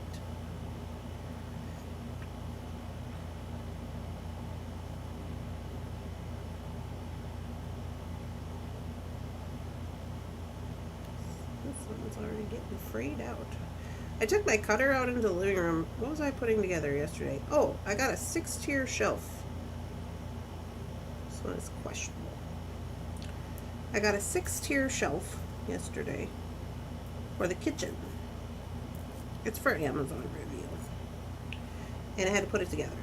This one's It's already getting frayed out. I took my cutter out into the living room. What was I putting together yesterday? Oh, I got a 6-tier shelf. This one is questionable. I got a 6-tier shelf yesterday for the kitchen. It's for Amazon review. And I had to put it together.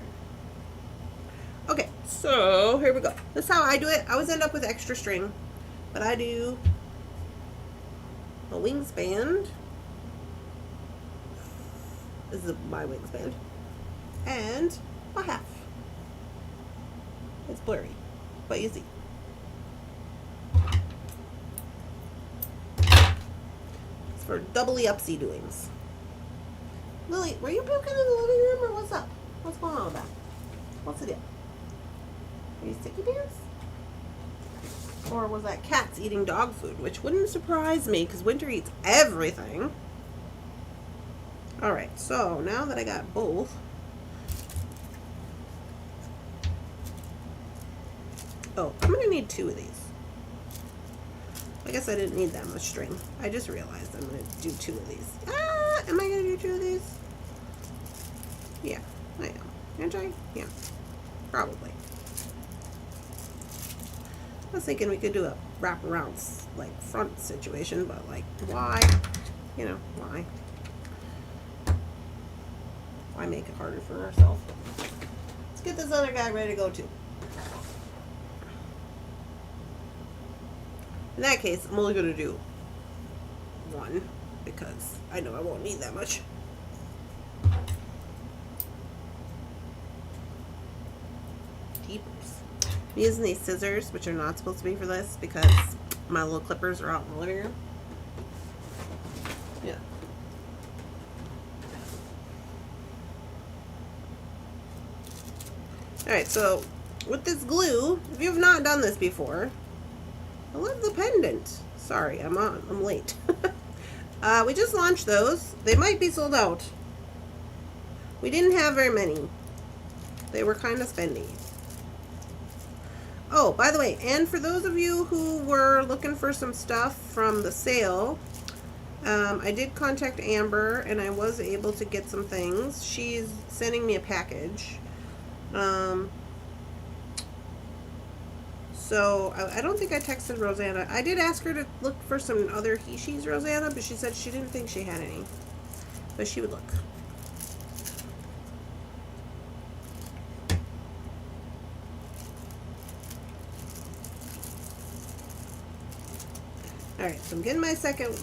Okay, so here we go. This is how I do it. I always end up with extra string, but I do a wingspan. This is my wingspan. And a half. It's blurry, but you see. It's for doubly upsy doings. Lily, were you puking in the living room or what's up? What's going on with that? What's the deal? Are you sticky pants? Or was that cats eating dog food? Which wouldn't surprise me because Winter eats everything. Alright, so now that I got both. Oh, I'm going to need 2 of these. I guess I didn't need that much string. I just realized I'm going to do 2 of these. Ah, am I going to do 2 of these? Yeah, I am. Aren't I? Yeah, probably. I was thinking we could do a wraparound, like, front situation, but, like, why? You know, why? Why make it harder for ourselves? Let's get this other guy ready to go, too. In that case, I'm only going to do 1, because I know I won't need that much. Jeepers. I'm using these scissors, which are not supposed to be for this, because my little clippers are out in the living room. Yeah. Alright, so with this glue, if you have not done this before, I love the pendant. Sorry, I'm late. We just launched those. They might be sold out. We didn't have very many. They were kind of spendy. Oh, by the way, and for those of you who were looking for some stuff from the sale, I did contact Amber and I was able to get some things. She's sending me a package. So I don't think I texted Rosanna. I did ask her to look for some other he-she's, Rosanna, but she said she didn't think she had any. But she would look. Alright, so I'm getting my second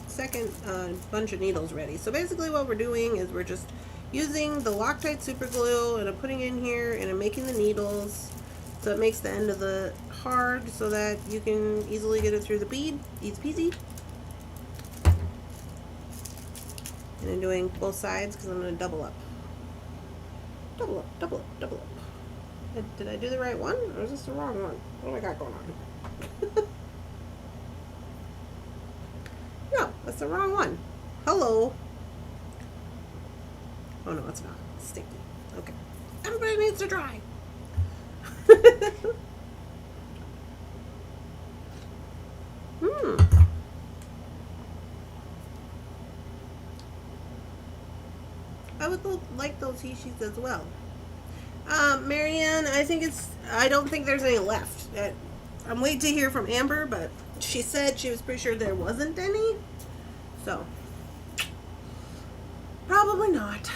bunch of needles ready. So basically what we're doing is we're just using the Loctite super glue and I'm putting in here and I'm making the needles so it makes the end of the hard so that you can easily get it through the bead. Easy peasy. And I'm doing both sides because I'm going to double up. Double up, double up, double up. Did I do the right one or is this the wrong one? What do I got going on? No, that's the wrong one. Hello. Oh no, it's not. It's sticky. Okay. Everybody needs to dry. I would like those he-sheets as well. Marianne, I don't think there's any left. I'm waiting to hear from Amber, but she said she was pretty sure there wasn't any. So, probably not.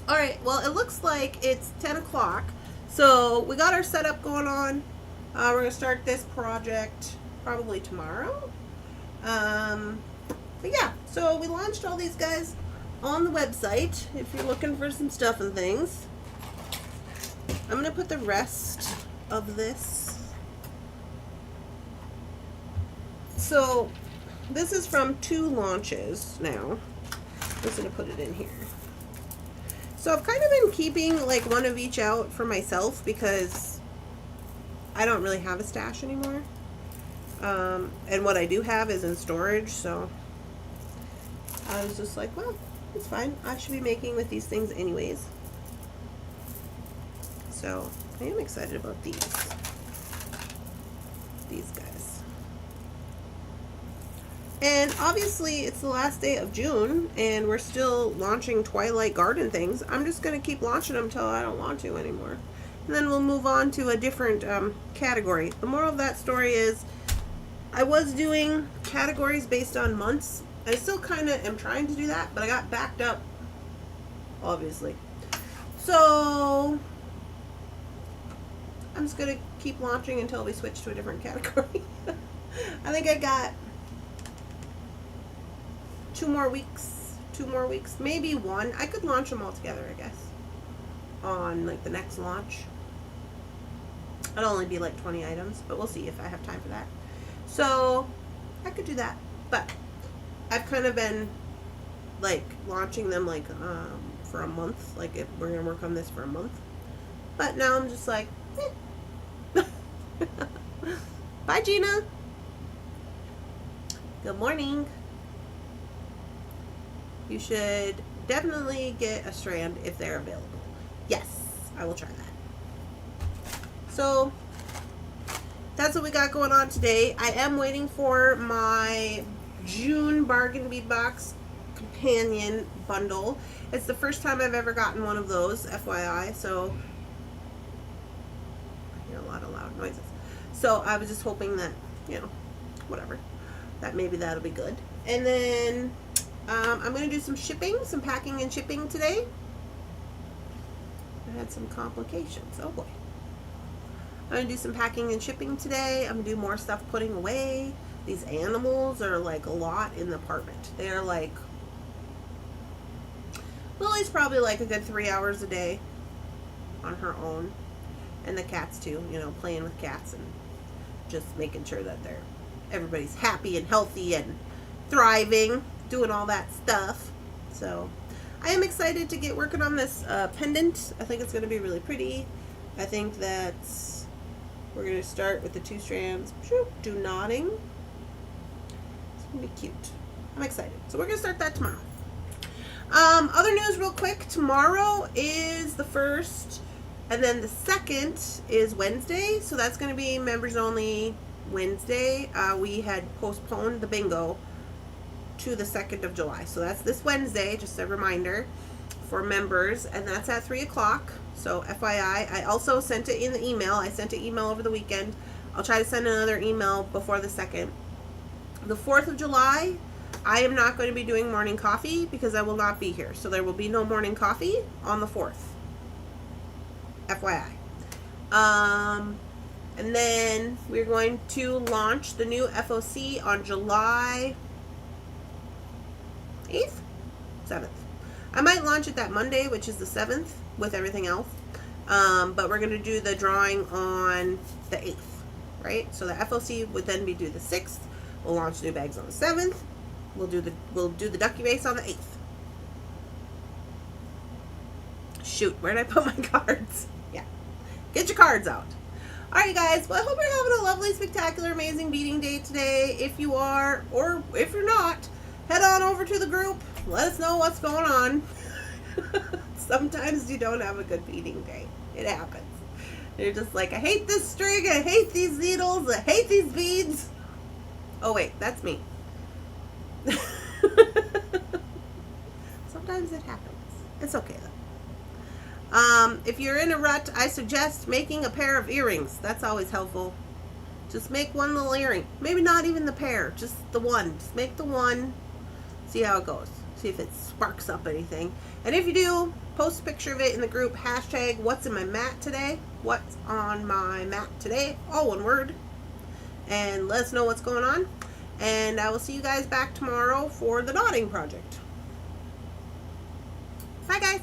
Alright, well, it looks like it's 10 o'clock. So, we got our setup going on. We're going to start this project probably tomorrow. But yeah, so we launched all these guys on the website if you're looking for some stuff and things. I'm going to put the rest of this. So, this is from 2 launches now. I'm just going to put it in here. So I've kind of been keeping like one of each out for myself because I don't really have a stash anymore. And what I do have is in storage, so I was just like, well, it's fine. I should be making with these things anyways. So I am excited about these guys. And obviously it's the last day of June and we're still launching Twilight Garden things. I'm just going to keep launching them until I don't want to anymore. And then we'll move on to a different category. The moral of that story is I was doing categories based on months. I still kind of am trying to do that, but I got backed up, obviously. So I'm just going to keep launching until we switch to a different category. I think I got 2 more weeks, maybe 1. I could launch them all together, I guess, on like the next launch. It'll only be like 20 items, but we'll see if I have time for that. So I could do that, but I've kind of been like launching them like for a month, like if we're gonna work on this for a month. But now I'm just like, bye Gina. Good morning. You should definitely get a strand if they're available. Yes, I will try that. So that's what we got going on today. I am waiting for my June Bargain Bead Box Companion Bundle. It's the first time I've ever gotten one of those, FYI, so I hear a lot of loud noises. So I was just hoping that, you know, whatever, that maybe that'll be good. And then I'm going to do some shipping, some packing and shipping today. I had some complications. Oh boy. I'm going to do some packing and shipping today. I'm going to do more stuff putting away. These animals are like a lot in the apartment. They're like, Lily's probably like a good 3 hours a day on her own. And the cats too, you know, playing with cats and just making sure that everybody's happy and healthy and thriving, doing all that stuff. So I am excited to get working on this pendant. I think it's going to be really pretty. I think that we're going to start with the 2 strands. Do knotting. It's going to be cute. I'm excited. So we're going to start that tomorrow. Other news real quick. Tomorrow is the 1st, and then the 2nd is Wednesday. So that's going to be members only Wednesday. We had postponed the bingo to the 2nd of July. So that's this Wednesday, just a reminder for members, and that's at 3 o'clock. So FYI, I also sent it in the email. I sent an email over the weekend. I'll try to send another email before the 2nd. The 4th of July, I am not going to be doing morning coffee because I will not be here. So there will be no morning coffee on the 4th. FYI. And then we're going to launch the new FOC on July 8th? 7th. I might launch it that Monday, which is the 7th, with everything else. But we're going to do the drawing on the 8th, right? So the FOC would then be due the 6th. We'll launch new bags on the 7th. We'll do the ducky base on the 8th. Shoot, where did I put my cards? Yeah. Get your cards out. Alright guys, well I hope you're having a lovely, spectacular, amazing beading day today. If you are, or if you're not, head on over to the group. Let us know what's going on. Sometimes you don't have a good beading day. It happens. You're just like, I hate this string, I hate these needles, I hate these beads. Oh wait, that's me. Sometimes it happens. It's okay though. If you're in a rut, I suggest making a pair of earrings. That's always helpful. Just make one little earring. Maybe not even the pair, just the one. Just make the one. See how it goes. See if it sparks up anything. And if you do, post a picture of it in the group. Hashtag what's in my mat today. What's on my mat today. All one word. And let us know what's going on. And I will see you guys back tomorrow for the knotting project. Bye guys.